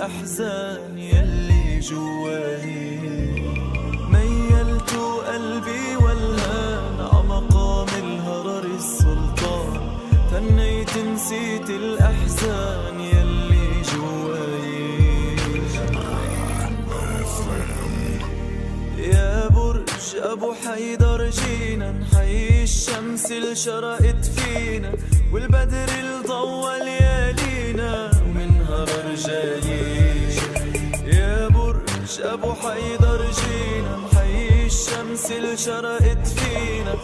الأحزان يلي جواي. ميلت قلبي والهان عمقام الهرر السلطان، تنيت نسيت الأحزان يلي جواي. يا برج أبو حيدر جينا نحيي الشمس اللي شرقت فينا، والبدر اللي ضوى ليالينا ومنها برجايين. يا برج أبو حيدر جينا نحيي الشمس اللي شرقت فينا،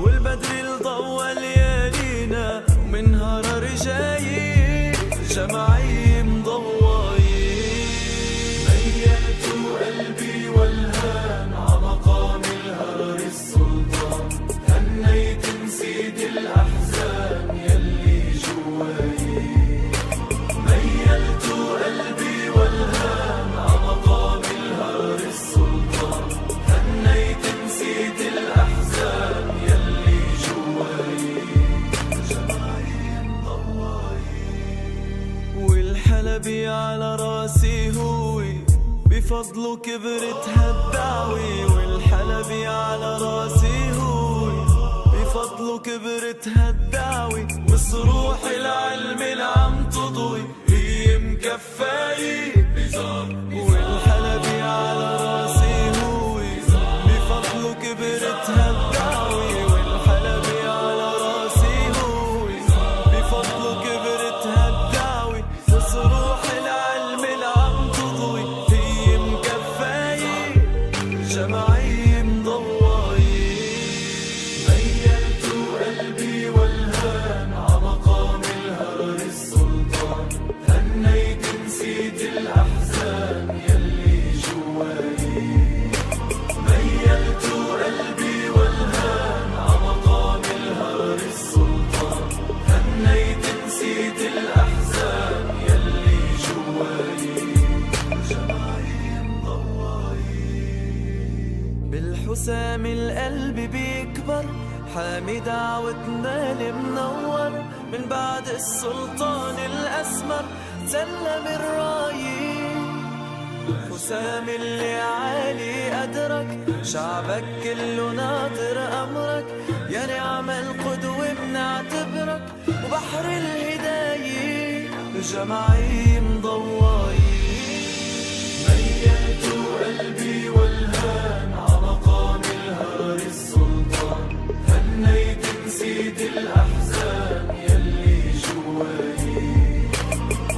والبدر اللي ضوى ليالينا ومنها رجايين. جمعي مضوايين. ميلت قلبي والهان عمقام الهرر السلطان، هنيت نسيت الأحزان يلي جواي. ميلت قلبي والهان عمقام الهرر السلطان، هنيت نسيت الأحزان يلي جواي. جمعي مضواي. والحلبي على راسي هوي، بفضله كبرت هالدعوي. والحلبي على راسي هوي، بفضله كبرت هالدعوي. وصروح العلم اللي عم تضوي هي مكفاي. والحلبي على راسي هوي، بفضله كبرت هالدعوي. والحلبي على راسي هوي، بفضله كبرت هالدعوي. وصروح العلم اللي عم تضوي هي مكفاي. جمعي مضواي. ميلت قلبي والهان عمقام الهرر السلطان، هنيت نسيت الأحزان يلي جواي. ميلت قلبي والهان عمقام الهرر السلطان، هنيت نسيت الأحزان يلي جواي. جمعي مضواي. بالحسام القلب بيكبر، حامي دعوتنا المنور. من بعد السلطان الأسمر سلم الرايين. حسام اللي عالي أدرك، شعبك كله ناطر أمرك. يا نعم القدوة بنعتبرك، وبحر الهداية جمعي مضواي. ميلت قلبي والهان عمقام الهرر السلطان، هنيت نسيت الأحزان يلي جواي.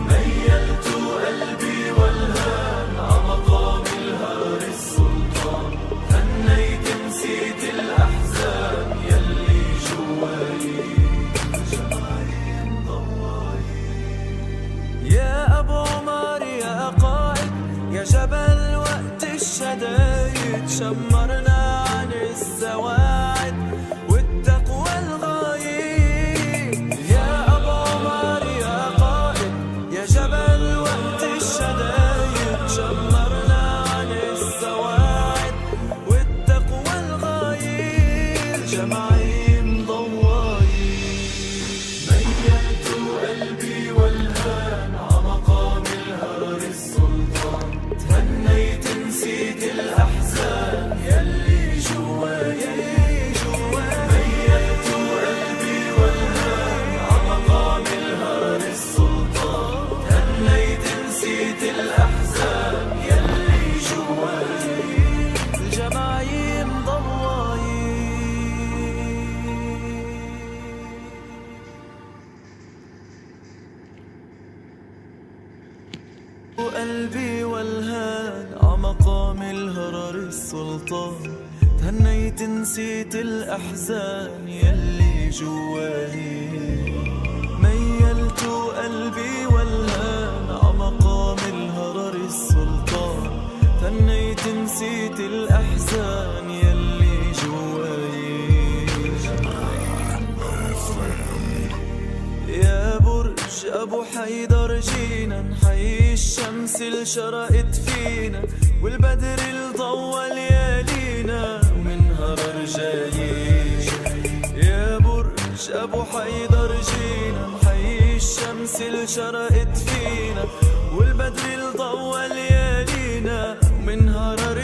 ميلت قلبي والهان عمقام الهرر السلطان، هنيت نسيت الأحزان يلي جواي. جمعي مضواي. يا أبو عمر يا قائد، يا جبل وقت الشدايد. شمرنا عن السواعد والتقوى الغايب. يا أبو عمر يا قائد، يا جبل وقت الشدايد. شمرنا عن السواعد والتقوى الغايب. جمعي مضواي. ميلت قلبي والهان عمقام الهرر السلطان، تهنيت نسيت الأحزان يلي جواي. ميلت قلبي والهان عمقام الهرر السلطان، تهنيت نسيت الأحزان يلي جواي. جمعي مضواي. قلبي والهان عمقام الهرر السلطان، تهنيت نسيت الأحزان يلي جواي. ميلت قلبي والهان عمقام الهرر السلطان، تهنيت نسيت الأحزان يلي جواي. يا برج أبو حيدر جينا نحيي الشمس اللي شرقت فينا، والبدر اللي ضوى ليالينا ومنها رجايين. يا برج أبو حيدر جينا نحيي الشمس اللي شرقت فينا، والبدر والبدر الضوى ليالينا ومن هرر